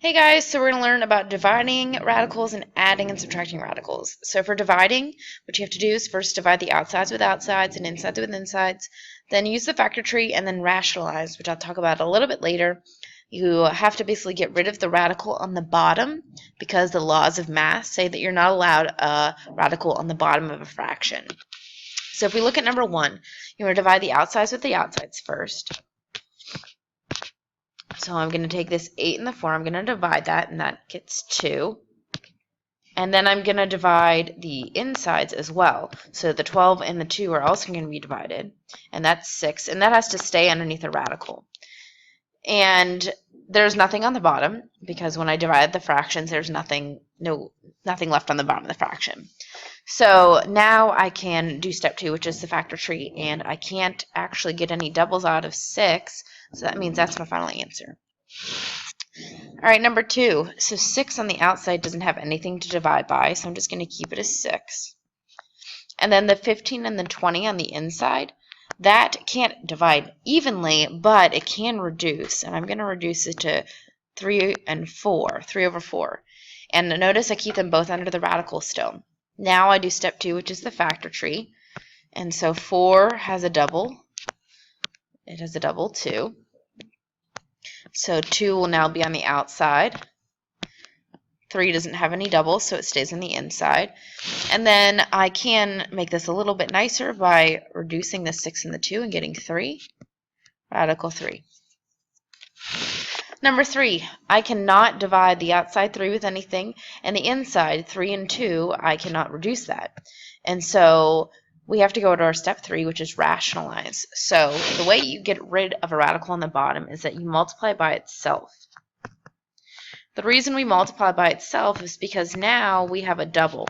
Hey guys, so we're going to learn about dividing radicals and adding and subtracting radicals. So for dividing, what you have to do is first divide the outsides with outsides and insides with insides, then use the factor tree and then rationalize, which I'll talk about a little bit later. You have to basically get rid of the radical on the bottom because the laws of math say that you're not allowed a radical on the bottom of a fraction. So if we look at number 1, you want to divide the outsides with the outsides first. So I'm going to take this 8 and the 4, I'm going to divide that, and that gets 2. And then I'm going to divide the insides as well. So the 12 and the 2 are also going to be divided, and that's 6, and that has to stay underneath a radical. And there's nothing on the bottom, because when I divide the fractions, there's nothing left on the bottom of the fraction. So now I can do step 2, which is the factor tree, and I can't actually get any doubles out of 6, so that means that's my final answer. All right, number 2. So 6 on the outside doesn't have anything to divide by, so I'm just going to keep it as 6. And then the 15 and the 20 on the inside, that can't divide evenly, but it can reduce, and I'm going to reduce it to 3 over 4. And notice I keep them both under the radical still. Now I do step 2, which is the factor tree. And so 4 has a double. It has a double 2. So 2 will now be on the outside. 3 doesn't have any doubles, so it stays on the inside. And then I can make this a little bit nicer by reducing the 6 and the 2 and getting 3. Radical 3. Number 3, I cannot divide the outside 3 with anything, and the inside 3 and 2, I cannot reduce that. And so we have to go to our step 3, which is rationalize. So the way you get rid of a radical on the bottom is that you multiply by itself. The reason we multiply by itself is because now we have a double.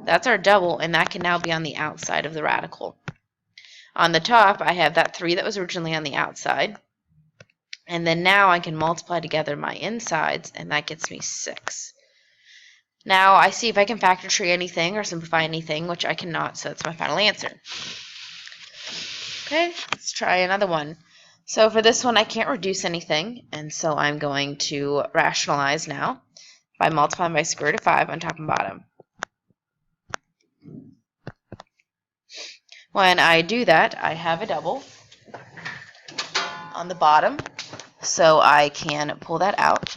That's our double, and that can now be on the outside of the radical. On the top, I have that 3 that was originally on the outside. And then now I can multiply together my insides, and that gets me 6. Now I see if I can factor tree anything or simplify anything, which I cannot, so that's my final answer. Okay, let's try another one. So for this one, I can't reduce anything, and so I'm going to rationalize now by multiplying by square root of 5 on top and bottom. When I do that, I have a double on the bottom, so I can pull that out.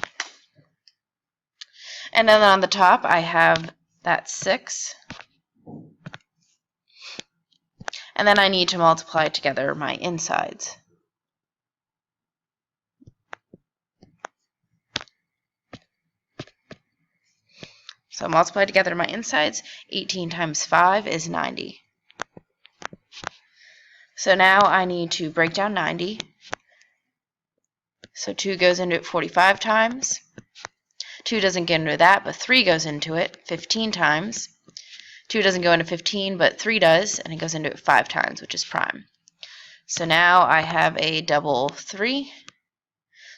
And then on the top, I have that 6. And then I need to multiply together my insides. So multiply together my insides. 18 times 5 is 90. So now I need to break down 90. So 2 goes into it 45 times. 2 doesn't get into that, but 3 goes into it 15 times. 2 doesn't go into 15, but 3 does, and it goes into it 5 times, which is prime. So now I have a double 3.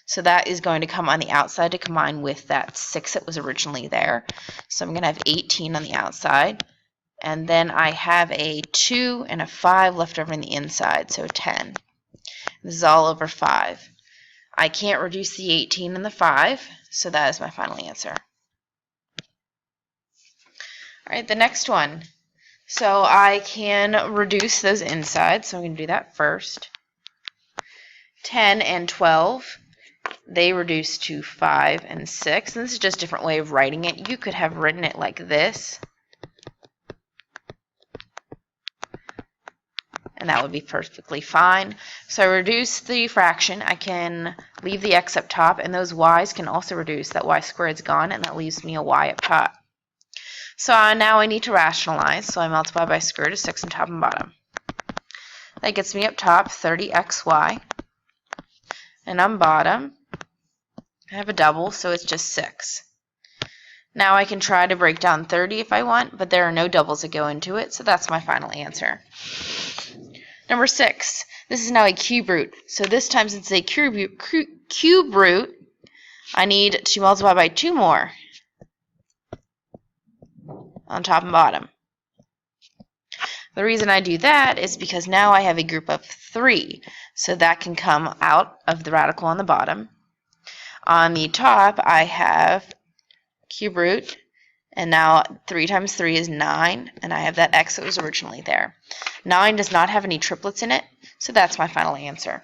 So that is going to come on the outside to combine with that 6 that was originally there. So I'm going to have 18 on the outside. And then I have a 2 and a 5 left over on the inside, so 10. This is all over 5. I can't reduce the 18 and the 5, so that is my final answer. All right, the next one. So I can reduce those insides, so I'm going to do that first. 10 and 12, they reduce to 5 and 6. And this is just a different way of writing it. You could have written it like this, and that would be perfectly fine. So I reduce the fraction. I can leave the x up top, and those y's can also reduce. That y squared is gone, and that leaves me a y up top. So now I need to rationalize, so I multiply by square root of 6 on top and bottom. That gets me up top 30xy, and on bottom I have a double, so it's just 6. Now I can try to break down 30 if I want, but there are no doubles that go into it, so that's my final answer. Number 6, this is now a cube root. So this time, since it's a cube root, I need to multiply by 2 more on top and bottom. The reason I do that is because now I have a group of 3, so that can come out of the radical on the bottom. On the top, I have cube root, and now 3 times 3 is 9, and I have that x that was originally there. 9 does not have any triplets in it, so that's my final answer.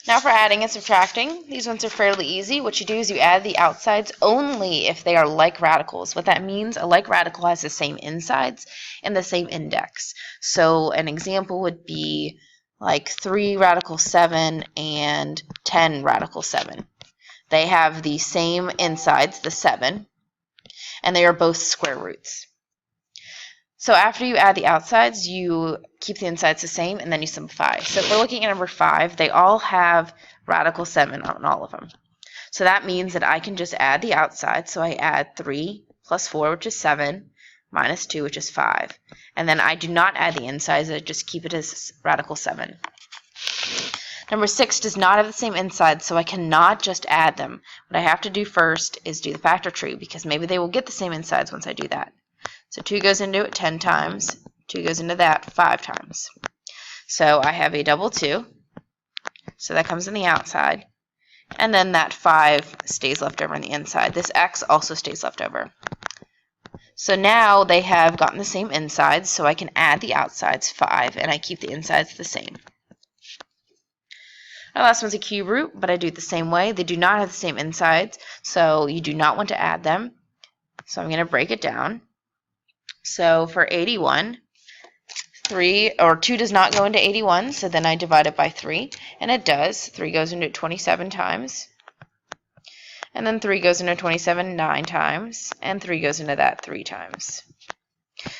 Now for adding and subtracting, these ones are fairly easy. What you do is you add the outsides only if they are like radicals. What that means, a like radical has the same insides and the same index. So an example would be like 3 radical 7 and 10 radical 7. They have the same insides, the 7, and they are both square roots. So after you add the outsides, you keep the insides the same, and then you simplify. So if we're looking at number 5, they all have radical 7 on all of them. So that means that I can just add the outsides. So I add 3 plus 4, which is 7, minus 2, which is 5. And then I do not add the insides. I just keep it as radical 7. Number 6 does not have the same insides, so I cannot just add them. What I have to do first is do the factor tree, because maybe they will get the same insides once I do that. So 2 goes into it 10 times, 2 goes into that 5 times. So I have a double 2, so that comes in the outside, and then that 5 stays left over on the inside. This x also stays left over. So now they have gotten the same insides, so I can add the outsides 5, and I keep the insides the same. Our last one's a cube root, but I do it the same way. They do not have the same insides, so you do not want to add them. So I'm going to break it down. So for 81, 2 does not go into 81, so then I divide it by 3, and it does. 3 goes into 27 times, and then 3 goes into 27 9 times, and 3 goes into that 3 times.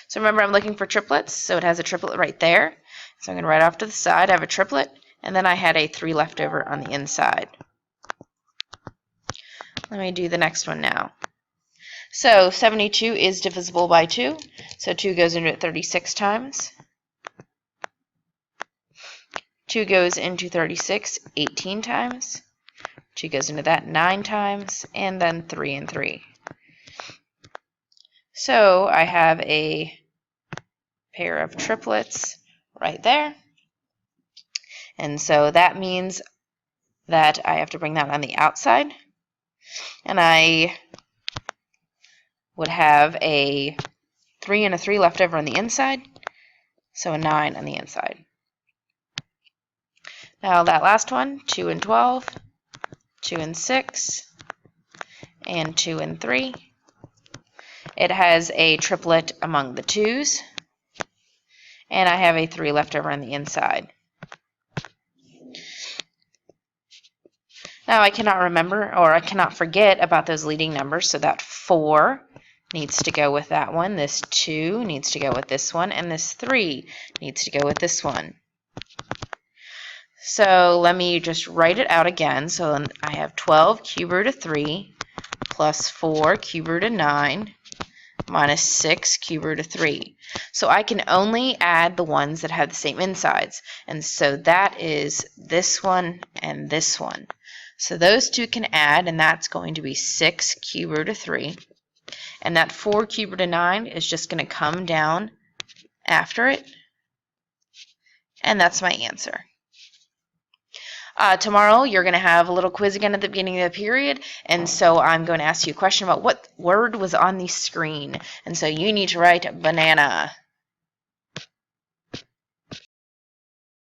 So remember, I'm looking for triplets, so it has a triplet right there. So I'm going to write off to the side, I have a triplet, and then I had a 3 left over on the inside. Let me do the next one now. So 72 is divisible by 2, so 2 goes into it 36 times. 2 goes into 36 18 times. 2 goes into that 9 times, and then 3 and 3. So I have a pair of triplets right there. And so that means that I have to bring that on the outside. And I would have a 3 and a 3 left over on the inside, so a 9 on the inside. Now that last one, 2 and 12, 2 and 6, and 2 and 3. It has a triplet among the 2's, and I have a 3 left over on the inside. Now I cannot remember, or I cannot forget about those leading numbers, so that 4 needs to go with that one, this 2 needs to go with this one, and this 3 needs to go with this one. So let me just write it out again. So I have 12 cube root of 3 plus 4 cube root of 9 minus 6 cube root of 3. So I can only add the ones that have the same insides, and so that is this one and this one. So those two can add, and that's going to be 6 cube root of 3. And that 4 cube root of 9 is just going to come down after it. And that's my answer. Tomorrow you're going to have a little quiz again at the beginning of the period, and so I'm going to ask you a question about what word was on the screen. And so you need to write banana.